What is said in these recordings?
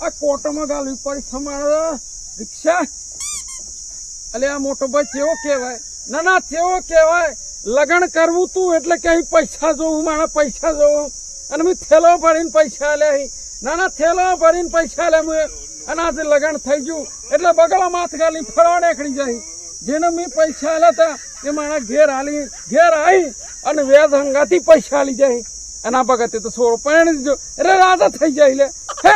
આ કોટમાં ગાલવી પડી તમારે રિક્ષા. અલે આ મોટો ભાઈ કેવો કહેવાય? ના ના કેવો કહેવાય? લગન કરવું તું એટલે કે પૈસા જોવું, મારા પૈસા જોવું, અને મેં થેલો ભરીને પૈસા લે. ના ના થેલો ભરીને પૈસા લે મેં, અને આજે લગન થઈ ગયું એટલે બગલા માથ ગાલી ફરવા નીકળી જાય. જેને મેં પૈસા આલ્યા હતા એ મારા ઘેર આવી અને વ્યાજ હંગાથી પૈસા આલી જાય. અને આ બગતે તો સોળ પરણી દીધો એટલે રાજા થઈ જાય. લે હે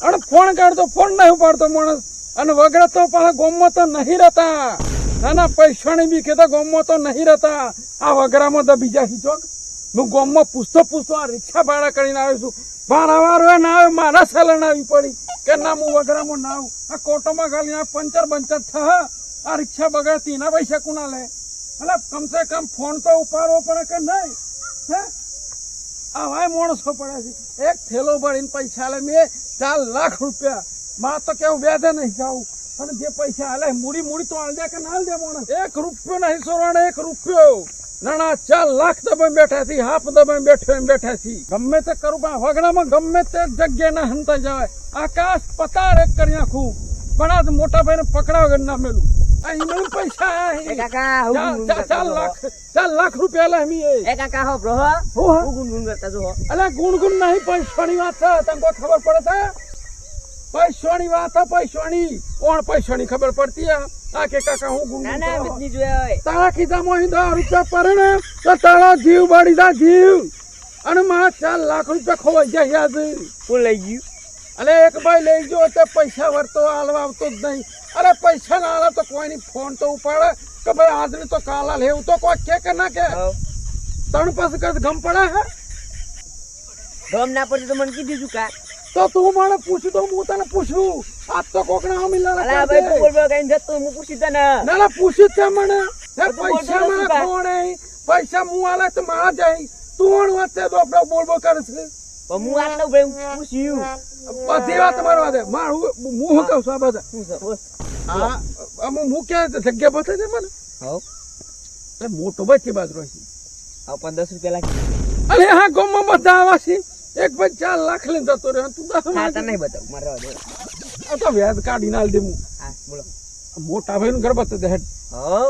અને ફોન કાઢતો ફોન નહીં ઉપાડતો માણસ, અને વગર તો પાછા ગોમમાં તો નહીં રહેતા. ના ના પૈસાની બી કહેતા ગોમમાં તો નહીં રહેતા. આ વગરામાં તો બીજા ચોક હું ગોમમાં પૂછતો આ રિક્ષા ભાડા કરીને આવ્યો છું. વારંવાર ના આવે મારા સેલન આવી પડી કે ના હું વગરામાં ના આવું. આ કોટોમાં ખાલી આ પંચર થા આ રિક્ષા બગાડતી એના પૈસા કોના લે? એટલે કમસે કમ ફોન તો ઉપાડવો પડે કે નહીં? હે આવા માણસો પડે છે. એક થેલો ભરીને પૈસા લે મેં 4 લાખ રૂપિયા. માં તો કેવું વ્યાજે નહીં જાવું, અને જે પૈસા હાલે મૂડી તો હાલ દે કે ના હાલ દે માણસ? 1 રૂપિયો નહીં સોરાણે, 1 રૂપિયો. ના ના 4 લાખ દબાઈ બેઠા છે, હાફ દબાઈ બેઠા છે. ગમે તે કરું પણ વગડામાં ગમે તે જગ્યાએ ના હંતા જવાય. આકાશ પતાર એક કરી નાખું, પણ આ મોટા ભાઈ ને પકડા વગર ના મેલું. અહીં પૈસા 4 લાખ રૂપિયા લે મી. અલે ગુણગુણ નહીં, પૈસાની વાત છે. તને કોઈ ખબર પડે છે? પૈસાની વાત છે, પૈસાની. કોણ પૈસાની ખબર પડતી? આ કે કાકા હું ગુણગુણ તારા ખિસ્સામાં 10 રૂપિયા પડે ને તો તારો જીવ બળી જા જીવ. અને મારા 4 લાખ રૂપિયા ખોવાઈ જાય. યાદ કોણ લઈ ગયું? અલે એક ભાઈ લઈ ગયો તે પૈસા વરતો હાલવા આવતો જ નહીં. અરે પૈસા ના હાલે તો કોઈ ફોન તો ઉપાડે કે ભાઈ આજની તો કાલા લેવું તો કોઈ કે ના કે? ત્રણ પાસે કદ ગમ પડે હે? ગમ ના પડે તો મને કીધું છું કા? તો તું મને પૂછ્યું તો હું તને પૂછું. આજ તો કોકના મિલા અલા ભાઈ તું બોલ કઈ જતો હું પૂછી તને. ના ના પૂછ્યું છે મને. પૈસા મારા કોણ પૈસા હું હાલે તો મારા જાય. તું વચ્ચે તો બોલ કરે છે. હું આટલું ભાઈ પૂછ્યું બધી વાત મારવા દે. મારું હું શું કહું છું આ બધા હું ક્યાં જગ્યા બતાવી દે મને. એટલે મોટો ભાઈ કે બાજુ રહી 10 રૂપિયા લાગે. અરે હા ગામમાં બધા આવા છે. એક ભાઈ 4 લાખ લઈને જતો રહ્યો. તું નહીં બતાવ મારે તો વ્યાજ કાઢી ના દે. હું બોલો મોટા ભાઈ નું ઘર બતાવી દે.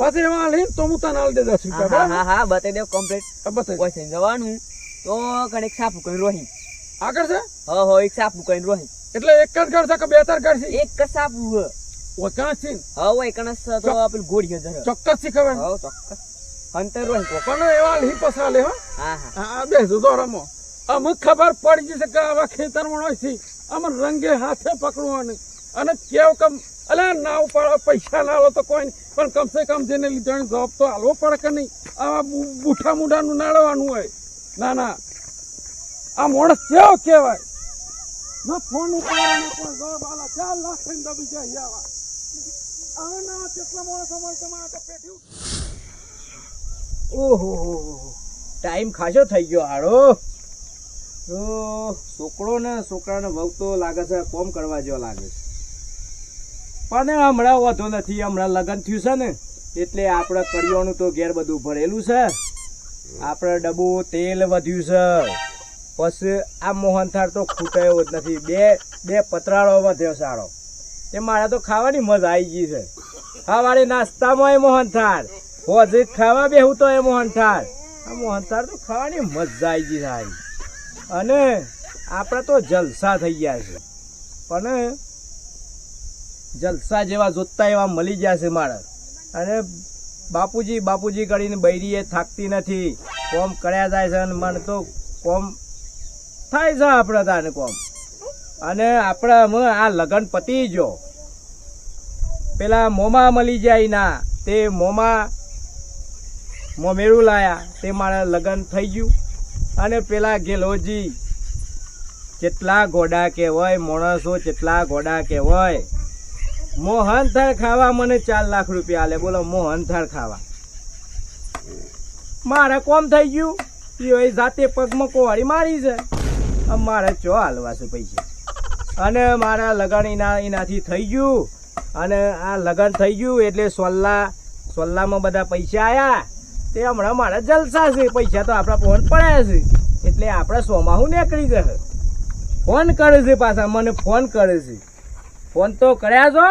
પછી એમાં લઈને તો હું તને હાલ દે 10 રૂપિયા. હા બતાવી દે કમ્પ્લીટ. બતાવી પૈસા જવાનું તો કણેક સાફ કરી રોહી આગળ છે. એક સાફ કરી રોહી. એટલે એક જ ઘર છે કે 2-4 ઘર છે? એક જ સાફ ઓછા છે. કણસ તો આપેલ ગોળી ચોક્કસ થી ખબર. ચોક્કસ અંતર રોહી પણ એવા લી પસા લે. હા બેસો તો રમો. અમુક ખબર પડી જશે કે આવા ખેતરમાં હોય છે. આમ રંગે હાથે પકડવાનું અને કેવું કમ અલે ના ઉપાડો પૈસા ના લો તો કોઈ નહીં, પણ કમસે કમ જેને લીધો જવાબ તો હાલવો પડે કે નહીં? આવા બુઠા મુઢાનું નાડવાનું હોય. ના ના આ માણસ કેવો કહેવાય? ના ફોન ઉપાડવાનો કોઈ જવાબ આલા 4 લાખ થઈને દબી જાય. આવા ના કેટલા માણસો મળશે મારા તો પેટ્યું. ઓહો ટાઈમ ખાસો થઈ ગયો હારો. તો છોકરો ને છોકરાને વહુ તો લાગે છે કોમ કરવા જેવો લાગે છે, પણ હમણાં વધુ નથી. હમણાં લગ્ન થયું છે ને એટલે આપણે કડિયાનું તો ઘેર બધું ભરેલું છે. આપણે ડબ્બુ તેલ વધ્યું છે. પછી આ મોહનથાળ તો ખૂટાયો જ નથી. બે પતરાળો વધ્યો સારો. એ મારે તો ખાવાની મજા આવી ગઈ છે. સવારે નાસ્તામાં એ મોહનથાળ, હોજે ખાવા બેહું તો એ મોહનથાળ. આ મોહનથાળ તો ખાવાની મજા આવી ગઈ સારી. અને આપણે તો જલસા થઈ ગયા છે, પણ જલસા જેવા જોતા એવા મળી ગયા છે મારે. અને બાપુજી કરીને બૈરી એ થાકતી નથી. કોમ કર્યા જાય છે અને મને તો કોમ થાય છે આપણે તાને કોમ. અને આપણે આ લગન પતી ગયો. પેલા મોમા મળી જાય ના તે મોમેરું લાયા તે મારા લગન થઈ ગયું. અને પેલા ગેલોજી કેટલા ગોડા કહેવાય, માણસો કેટલા ગોડા કહેવાય. મોહનથાળ ખાવા મને 4 લાખ રૂપિયા આલે. બોલો મોહનથાળ ખાવા મારે કોમ થઈ ગયું. એ જાતે પગમાં કોવાડી મારી છે. મારે ચો હાલવા છે પૈસા. અને મારા લગન એનાથી થઈ ગયું. અને આ લગન થઈ ગયું એટલે સોલ્લામાં બધા પૈસા આયા. તે હમણાં મારા જલસા છે. પૈસા તો આપણા પહોંચ પડ્યા છે એટલે આપણે સોમાહું નીકળી જશે. ફોન કરે છે પાછા મને ફોન કરે છે. ફોન તો કર્યા છો,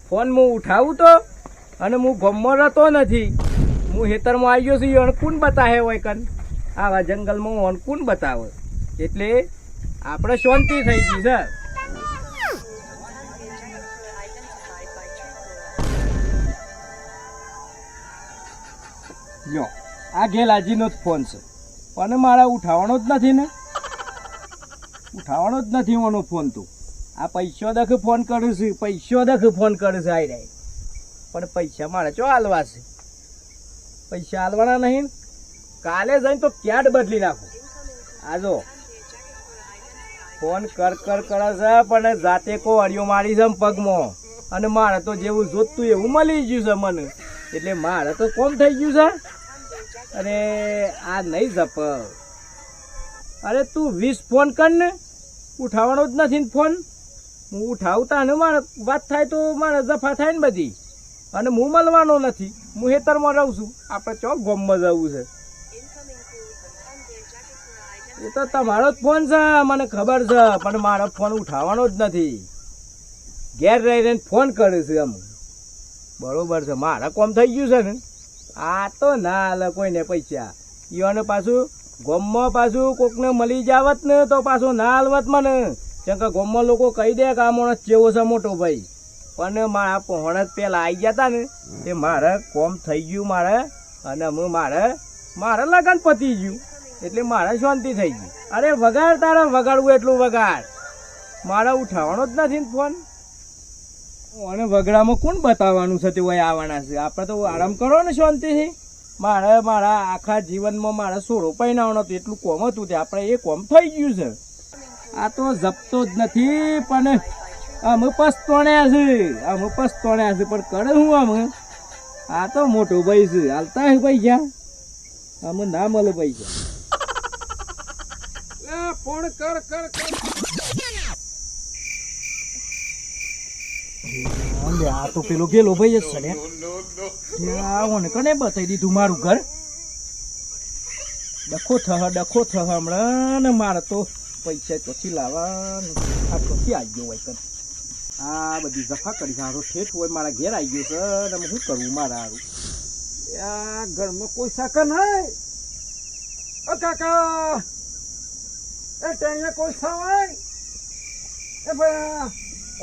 ફોન હું ઉઠાવું તો અને હું ગમમાં રહેતો નથી. હું ખેતરમાં આવી ગયો છું. એને કોણ બતાવે હોય કન આવા જંગલમાં ઓન કોણ બતાવે? એટલે આપણે શાંતિ થઈ ગઈ છે. જો આ ગેલાજીનો જ ફોન છે પણ મારા ઉઠાવવાનો જ નથી ને, ઉઠાવવાનો જ નથી ઓનો ફોન. તો આ પૈસા દખ ફોન કરું છું, પૈસા દખ ફોન કરું છું આઈ પણ પૈસા મારે ચો હાલવા છે? પૈસા હાલવાના નહીં. કાલે જઈને તો ક્યાડ બદલી નાખું. આ જો ફોન કર કરે છે પણ જાતે કો અડિયો મારી છે પગમાં અને મારે તો જેવું જોતું એવું મળી ગયું છે મને. એટલે મારે તો કોમ થઈ ગયું છે. અરે આ નહીં જપ. અરે તું 20 ફોન કર ને, ઉઠાવવાનો જ નથી ને ફોન. હું ઉઠાવતા ને મારે વાત થાય તો મારે જફા થાય ને બધી. અને હું મળવાનો નથી, હું હેતરમાં રહું છું. આપણે ચોક ગોમમાં જવું છે. એ તો તમારો જ ફોન છે મને ખબર છે પણ મારો ફોન ઉઠાવવાનો જ નથી. ઘેર રહીને ફોન કરે છે આમ. બરોબર છે, મારા કોમ થઈ ગયું છે ને. આ તો ના હાલે કોઈને પૈસા. ઈઓને પાછું ગોમમાં પાછું કોકને મળી જાવત ને તો પાછું ના હાલવત મને. કેમ કે ગોમમાં લોકો કહી દે કે આ માણસ કેવો છે મોટો ભાઈ. પણ મારા પહોણ જ પેલા આવી ગયા હતા ને તે મારે કોમ થઈ ગયું મારે. અને હું મારે લગન પતી ગયું એટલે મારે શાંતિ થઈ ગઈ. અરે વગાડ તારે વગાડવું એટલું વગાડ. મારે ઉઠાવવાનો જ નથી ને ફોન. અને વગડામાં કોણ બતાવવાનું છે તે હોય આવવાના છે? આપણે તો આરામ કરો ને શાંતિથી. મારા આખા જીવનમાં મારે 16 પહેરાવવાનો હતું એટલું કોમ હતું તે આપણે એ કોમ થઈ ગયું છે. આ તો જપતો જ નથી પણ અમે પસ્તોણ્યા છે પણ કરે હું અમે. આ તો મોટો ભાઈ છે, હાલતા હે પૈસા અમે ના મળે પૈસા. ફોન કર આ તો પેલો ગેલો ભાઈ જ છે. આવો ને કને બતાવી દીધું મારું ઘર. ડખો થ હમણાં ને મારે તો પૈસા પછી લાવવા. આ પછી આવી ગયો હોય કન. આ બધી જફા કરી સારો ઠેઠ હોય મારા ઘેર આવી ગયો છે ને શું કરવું મારા હારું? આ ઘરમાં કોઈ સાકર નહીં. ઓ કાકા એ ટેણીએ કોઈ સવાય એ ભાઈ.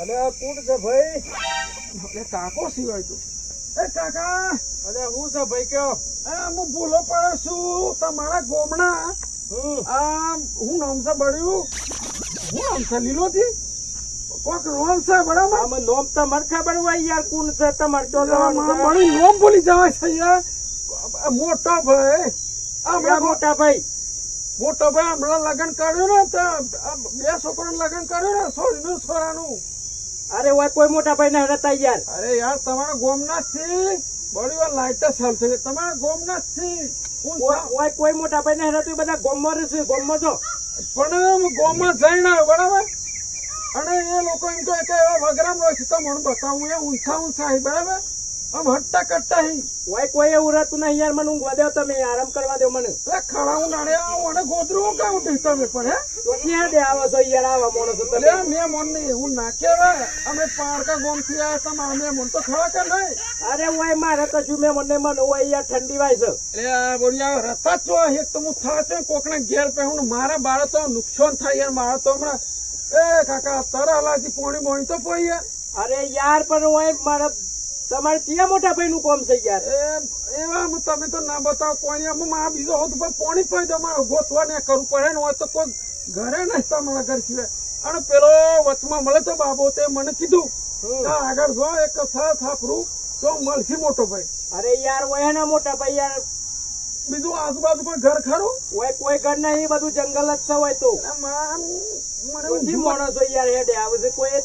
અરે કોણ છે ભાઈ? એ કાકો સિવાય તું. એ કાકા અરે હું છે ભાઈ કયો? હું ભૂલો પડે છું તમારા ગોમના. આ હું નામ છે બળ્યું, હું નામ છે લીલોથી કોક રોન છે બરાબર. આમાં નોમ તમારે ખબર હોય યાર કોણ છે તમારે? તો બળી નોમ ભૂલી જવાય છે યાર. મોટો ભાઈ મોટા ભાઈ હમણાં લગ્ન કર્યું ને તો 2 છોકરાનું લગ્ન કર્યું ને છોરીનું છોરાનું. અરે હોય કોઈ મોટા ભાઈ ના હતા યાર. અરે યાર તમારા ગોમના જ છે. બળી વાર લાઈટ ચાલશે તમારા ગોમના જ છે. કોઈ મોટા ભાઈ ના હતા બધા ગોમમાં રહેશે. ગોમમાં તો પણ ગોમમાં જઈને આવ્યો બરાબર. અને એ લોકો એમ કહે કે વગરામ રહે છે તો મને બતાવું એ ઊંચા બરાબર. આમ હટ્ટા કટ્ટા હી કોઈ એવું રહેતું નહીં યાર. મને ઊંઘવા દો, તમે આરામ કરવા દો મને. ખડા હું નાડે આવું અને ગોદરું કામ તમે પણ હે તો ક્યાં દે આવો છો યાર? આવા માણસો તમે. મેં મન નહીં હું ના કહેવાય. અમે પારકા ગોમ થી આવ્યા તમારા મેં મન તો ખરા કે નહીં. અરે હોય મારે કશું મેં મને મન હોય યાર ઠંડી વાય છે. એટલે બોલિયા રતા છો એક તો હું થાય કોકના ઘેર પે હું મારા બાળક તો નુકસાન થાય યાર. મારા તો હમણાં એ કાકા તારા હલાથી પોણી બોણી તો પોઈ યાર. અરે યાર પણ હોય મારા તમારે ત્યાં મોટા ભાઈ નું કોમ છે યાર. એવા તમે તો ના બતાવો કોઈ મારા બીજો હોત પોણી પડી દો. મારે ગોતવા ને કરવું પડે ને હોય તો કોઈ ઘરે નહીં તમારા ઘર સિવાય. અને પેલો વચમાં મળે તો બાબો તે મને કીધું આગળ જો એક થાપરું તો મળશે મોટો ભાઈ. અરે યાર હોય ના મોટા ભાઈ યાર. બીજું આજુબાજુ કોઈ ઘર ખરું હોય? કોઈ ઘર નહીં, બધું જંગલ જ છે હોય. તો મને માણસો યાર હેડે આવે છે. કોઈ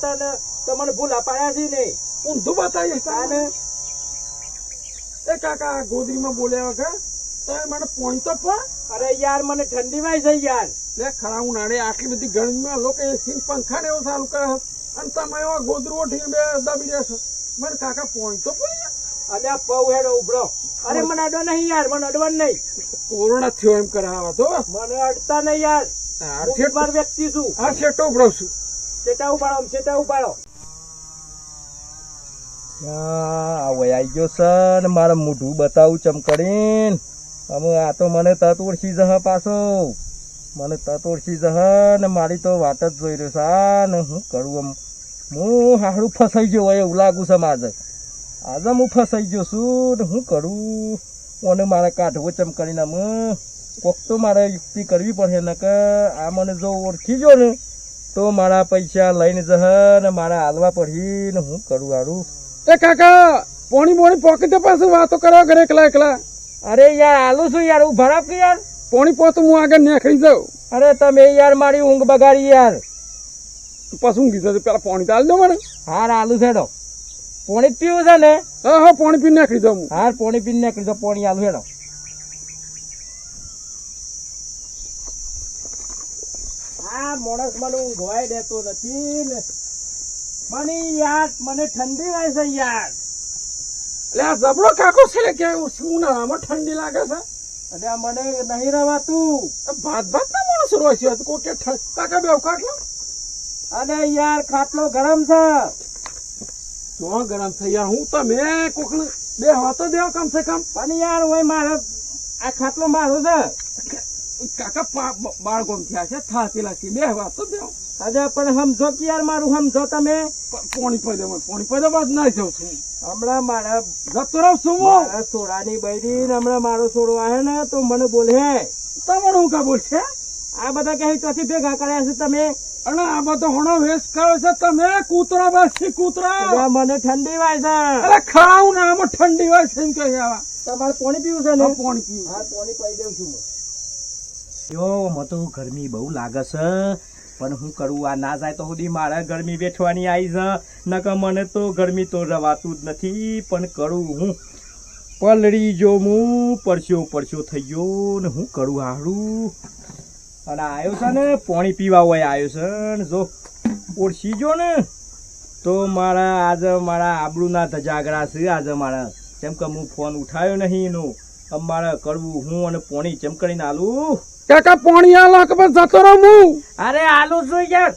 તમને ભૂલા પાડ્યા છે નહીં. ઊંધું બતાવીએ એ કાકા ગોદરીમાં બોલ્યા વગર તો મને પોઈન તો પણ. અરે યાર મને ઠંડી વાય છે યાર. લે ખરા હું નાડે આટલી બધી ગરમીમાં લોકો એસી પંખા ને એવું ચાલુ કરે અને તમે એવા ગોદરું ઢીંબે દબી દેશો. મને કાકા પોઈન તો પણ. અને આ પૌ હેડો ઉભરો. અરે મને અડવા નહીં યાર, મને અડવાનું નહીં. કોરોના થયો એમ કરાવવા તો મને અડતા નહીં યાર. હું બીમાર વ્યક્તિ છું. હા શેઠો ઉભરો છું. શેટા ઉપાડો, શેટા ઉપાડો. આઈ ગયો છે ને મારે મોઢું બતાવું ચમકડીન. હવે આ તો મને તત ઓળખી જહ પાછો. મને તત ઓળખી જહ ને મારી તો વાત જ જોઈ રહ્યો છે ને હું કરું આમ. હું હારું ફસાઈ ગયો હોય એવું લાગુ છે મારે. આજે હું ફસાઈ ગયો છું ને હું કરું. મને મારે કાઢવો ચમકડીને આમ કોક તો મારે યુક્તિ કરવી પડે ને કે આ મને જો ઓળખી ગયો ને તો મારા પૈસા લઈને જહ ને મારા હાલવા પડી ને હું કરું હારું. એ કાકા પોણી બોણી પોકેટે પાસે વાતો કરવા ઘરે એકલા એકલા. અરે યાર આલુ છું યાર હું ભરાપ કે યાર. પોણી પોત હું આગળ નીકળી જાઉં. અરે તમે યાર મારી ઊંઘ બગાડી યાર. પછી ઊંઘી જશે પેલા પોણી તો આલ દો મને. હાર આલુ હેડો. પોણી જ પીવું છે ને? હા હા પોણી પીને નીકળી જાઉં હું. હાર પોણી પીને નીકળી જાઉં. પોણી આલુ હેડો. આ માણસ મને ઊંઘવાય દેતો નથી ને. મને યાર મને ઠંડી લાગે છે યાર. એટલે આ જબરો કાકો છે કે ઉનાળામાં ઠંડી લાગે છે. અને આ મને નહીં રવાતું. ભાત ભાત ના માણસો રોય છે કોઈ કે કાકા બેવ કાટલો. અને યાર ખાટલો ગરમ છે. તો ગરમ થઈ યાર હું તમે કોકને બે વાતો દેવો કમ સે કમ. પણ યાર હોય મારે આ ખાટલો મારો છે. કાકા બાળકો થયા છે થાતી લાગતી બે વાતો દેવો. અરે પણ સમજો કે યાર મારું સમજો તમે. પોણી પૈદા બાદ ના જાઉં છું. હમણાં મારા જતો રહું છું હું. સોડાની બૈરી હમણાં મારો સોડો આવે ને તો મને બોલે તમારું હું કા બોલ છે. આ બધા કઈ ચોથી ભેગા કર્યા છે તમે. અને આ બધો હણો વેસ્ટ કરો છો તમે. કૂતરા બસ કૂતરા. મને ઠંડી વાય છે. અરે ખાવું ને આમાં ઠંડી વાય છે એમ કે આવા. તમારે પાણી પીવું છે ને? પાણી પીવું. હા પાણી પી દઉં છું. યો મને તો ગરમી બહુ લાગે છે પણ હું કરું આ ના જાય તો સુધી મારે ગરમી વેઠવાની આવી છે. નકર મને તો ગરમી તો રવાતું જ નથી પણ કરું હું. પલળી જો હું પરસ્યો થઈ ગયો ને હું કરું હારું. અને આવ્યો છે ને પાણી પીવા હોય આવ્યો છે ને જો ઓળખી ગયો ને તો મારા આજે મારા આબરૂના ધજાગરા છે આજે મારા. જેમ કે હું ફોન ઉઠાવ્યો નહીં એનું મારે કરવું હું અને પાણી જેમ કરીને આલું. કાકા પાણી આલો કે બસ જતો રહું હું. અરે આલુ છું યાર.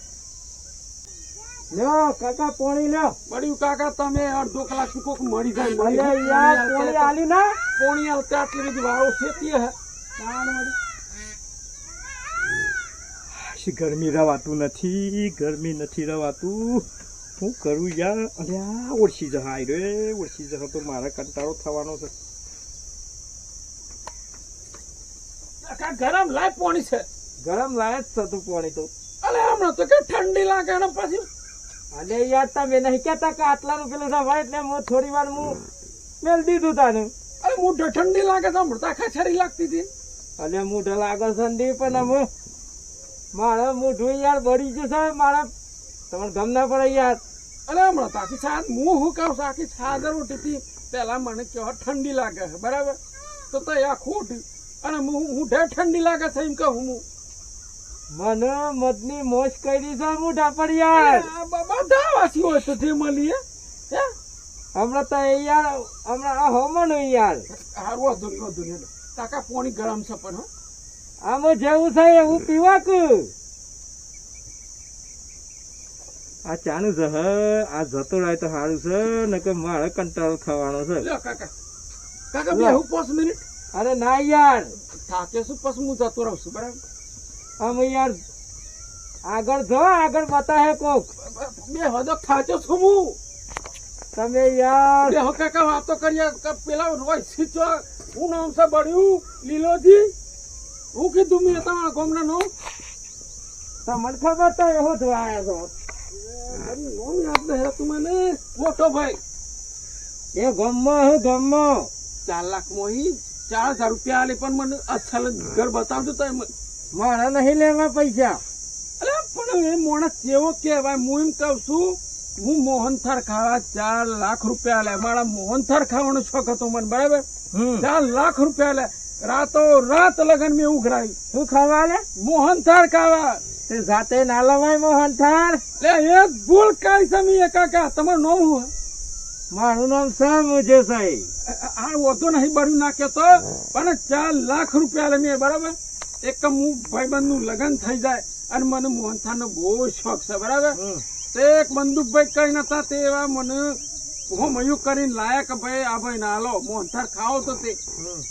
લ્યો કાકા પાણી લ્યો. મળ્યું કાકા તમે અડધો કલાક થી કોક મળી જાય. અરે યાર પાણી આલી ના. પાણી આવતા આટલી બધી વાળો શેતી હે. ગરમી રવાતું નથી. ગરમી નથી રવાતું. હું કરું યાર. અરે આ ઓળખી જહાય રે. ઓળખી જહ તો મારા કંટાળો થવાનો છે. કાકા ગરમ લાય પાણી છે. ગરમ લાય જ થતું પાણી તો. અલે હમણાં તો કે ઠંડી લાગે ને પછી. અરે યાર તમે નહીં કહેતા કે આટલાનું પેલું રવાય એટલે હું થોડી વાર હું મેલ દીધું તાને. અરે મોઢે ઠંડી લાગે તો હમણાં આખા છરી લાગતી હતી. અને મોઢે લાગે ઠંડી પણ અમે મારા મોઢું યાર બળી જશે. મારા તમને ગમ ના પડે યાર. અરે હમણાં તો આખી છાદ હું હું કહું છું આખી છાદર ઉઠી પેલા મને કેવા ઠંડી લાગે છે બરાબર તો આ ખોટ અને હું ઠંડી લાગે છે એમ કહું હું. મને મદની મોજ કરી છે મોઢા પર યાર. બધા વાસી હોય તો જે મળીએ હમણાં તો યાર હમણાં આ હોમનો યાર. હારું વધુ કાકા પાણી ગરમ છે પણ આમાં જેવું છે એવું પીવા કે આ ચાનું છે આ જતો રહે તો સારું છે ને કે મારે કંટાળો થવાનો છે. કાકા કાકા બે હું 5 મિનિટ. અરે ના યાર થાકે છું પછી હું જતો રહું છું બરાબર. આમ યાર આગળ જો આગળ બતાવે કોક. બે હદો થાચો છું હું. તમે યાર બે કાકા વાતો કરીએ પેલા રોજ સીચો હું નામ છે બળ્યું લીલોજી. હું કીધું મેં તમારા ગામના નો તમને ખબર તો એવો જ આવ્યો તું મને મોટો ભાઈ એ ગમમાં હું ગમમાં 4 લાખ મોહી 4000 રૂપિયા આલે પણ મને અસલ ઘર બતાવજો તો મારા નહીં લેવા પૈસા. અરે પણ એ માણસ કેવો કેવાય. હું એમ કઉ છું હું મોહનથાળ ખાવા 4 લાખ રૂપિયા લે. મારા મોહનથાળ ખાવાનો શોખ હતો મને બરાબર. 4 લાખ રૂપિયા લે. રાતો રાત લગન મેં ઉઘરાવી. શું ખાવા લે? મોહનથાળ ખાવા. તે જાતે ના લવાય મોહનથાળ. લે એક ભૂલ કઈ સમી કાકા તમારું નામ હું? મારું નામ સમ મુજે સહી. આ વધુ નહીં બળ્યું નાખ્યો તો પણ 4 લાખ રૂપિયા લે મેં બરાબર. એક હું ભાઈબંધનું લગ્ન થઈ જાય અને મને મોહનથાળનો બહુ શોખ છે બરાબર. તે એક બંદૂકભાઈ કઈ નતા તે એવા મને હોમયું કરીને લાયા કે ભાઈ આ ભાઈ ના લો મોહનથાળ ખાઓ તો તે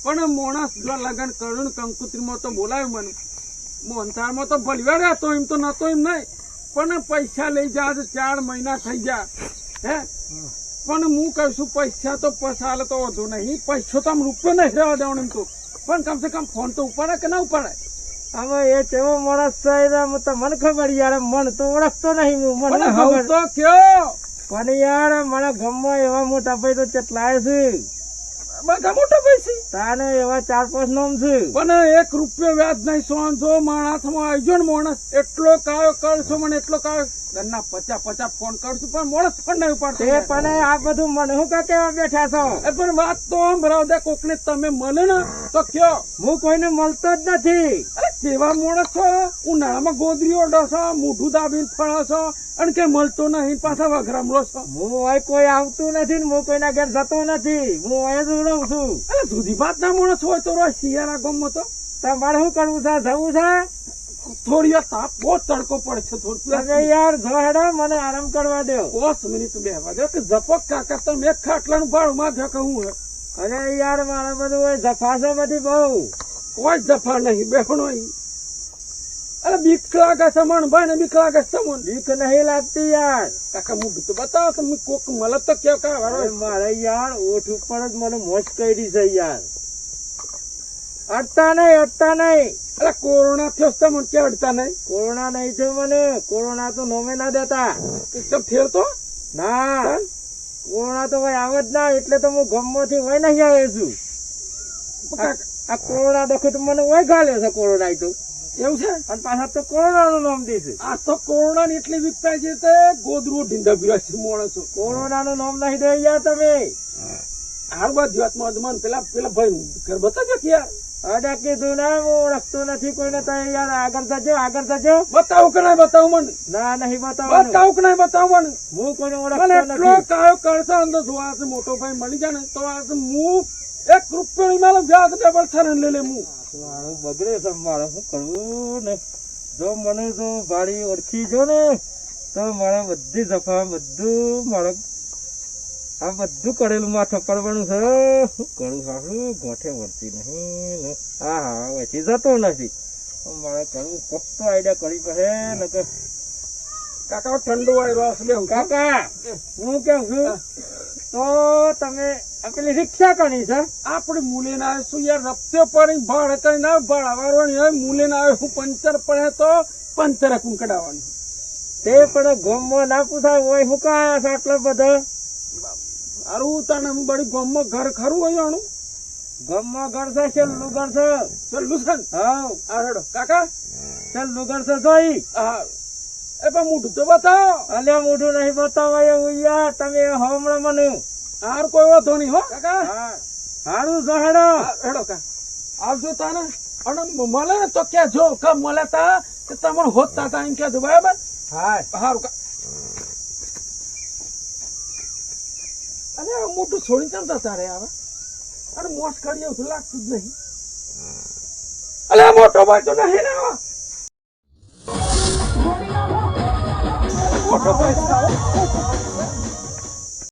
પણ મોણસ જો લગ્ન કર્યું ને કંકુત્રીમાં તો બોલાવ્યું મને મોહનથાળમાં તો ભલવાડ હતો એમ તો નતો એમ નહીં પણ પૈસા લઈ જા 4 મહિના થઈ ગયા હે પણ હું કહીશું પૈસા તો પસાલે તો વધુ નહીં પૈસો તો આમ રૂપિયો નહીં રહેવા દેવાનો એમ તો પણ કમસે કમ ફોન તો ઉપાડે કે ના ઉપાડે. હવે એ કેવો માણસ છે મને ખબર યાર મને તો ઓળખતો નહીં હું મને હવે ખબર તો કયો પણ યાર મને ગમવા એવા મોટા ભાઈ તો કેટલાય છે બધા મોટા પૈસા તાને એવા 4-5 નામ છે પણ 1 રૂપિયો વ્યાજ નહીં સોનસો માણસમાં આવજો ને માણસ એટલો કાયો કરશો મને એટલો કાયો ઘરના 50 ફોન કરશું પણ માણસ ફોન નહીં ઉપાડતો. તે પણ આ બધું મને શું કેવા બેઠા છો પણ વાત તો આમ ભરાવ દે કોકને તમે મળે ને તો કયો હું કોઈને મળતો જ નથી. અરે કેવા માણસ છો ઉનાળામાં ગોદરી ઓઢો છો મોઢું દાબીને ફળો છો અને કે મળતો નહીં પાછા વઘરામલો છો. હું અહીં કોઈ આવતું નથી ને હું કોઈના ઘેર જતો નથી હું અહીં જ રહું છું. અરે જુદી વાત ના માણસ હોય તો રોજ શિયાળા ગામમાં તો તમારે શું કરવું છે જવું છે થોડી વાર તાપ બહુ તડકો પડે છે થોડું અરે યાર જો હેડો મને આરામ કરવા દો 5 મિનિટ બેહવા દો કે ઝપક કાકા તમે એક ખાટલાનું ભાડું માંગ્યો કે હું અરે યાર મારે બધું હોય જફા છે બધી બહુ કોઈ જફા નહીં બેહણો અહીં. અરે બીક લાગે છે મણભાઈ ને બીક લાગે છે તમને બીક નહીં લાગતી યાર. કાકા હું તો બતાવો તમે કોક મળે તો કેવો કા અરે મારે યાર ઓઠ ઉપર જ મને મોજ કરી છે યાર. અડતા નહીં અરે કોરોના થયો છે તમને ક્યાં અડતા નહીં કોરોના નહીં થયો મને કોરોના તો નોમે ના દેતા એકદમ ફેર તો ના કોરોના તો ભાઈ આવે જ ના એટલે તો હું ગમમાંથી હોય નહીં આવ્યો છું. આ કોરોના દખો તો મને હોય ગાલ્યો છે કોરોના તો એવું છે અને પાછા તો કોરોના નું નામ દેશે. આ તો કોરોના ની એટલી વિકતા છે તે ગોદરું ઢીંડા પીવા છે માણસો કોરોના નું નામ નહીં દઈ યાર તમે હાર બધી વાતમાં મને પેલા ભાઈ ઘર બતાવજો કે યાર અરે કીધું ના હું ઓળખતો નથી કોઈને તો યાર આગળ થજો બતાવો કે નહીં બતાવો મને ના નહીં બતાવવાનું બતાવો કે નહીં બતાવો મને હું કોઈને મને ઓળખતો એટલો નથી. કાયો કરશે અંદર જો આ મોટો ભાઈ મળી જાય ને તો આ હું 1 રૂપિયો મારો વ્યાજ ડબલ થઈને લઈ લે હું મારું બગડે છે મારે શું કરવું ને જો મને જો ભાડી ઓળખી જો ને તો મારે બધી જફા બધું મારે આ બધું કરેલું માથે પડવાનું છે શું કરું સારું ગોઠે વળતી નહીં ને હા વેચી જતો નથી મારે કરવું ફક્ત આઈડિયા કરી પડે ને કે કાકા ઠંડુ વાળી રસ લેવું કાકા હું કેમ છું તો તમે આ પેલી રિક્ષા કરી છે આપણે મૂલે ના આવે શું યાર રસ્તે પડી ભાડે કઈ ના ભાડાવાળવાની હોય મૂલે ના આવે હું પંચર પડે તો પંચર કુંકડાવવાનું તે પણ ગોમમાં ના પૂછાય હોય શું કાયા છે આટલા બધા અરું તને બડી ગામમાં ઘર ખરું હોય આનું ગમમાં ઘર છે છેલ્લું ઘર છે ચાલું છે ને હા આ હેડો કાકા છેલ્લું ઘર છે જોઈ હા એ પણ મોઢું તો બતાવો અલ્યા મોઢું નહીં બતાવાય એવું યાર તમે હમણાં મને હાર કોઈ વાંધો નહીં હો કાકા હારું જો હેડો હેડો કા આવજો તાને અને મળે ને તો ક્યાં જો કા મળે તા કે તમારે હોતા તા એમ કહેજો બરાબર હા હારું કા અરે મોટું છોડી કેમ તારે આવે અરે મોસ કાઢી એવું લાગતું જ નહીં અલે મોટો ભાઈ તો નહીં ને આવા મોટો ભાઈ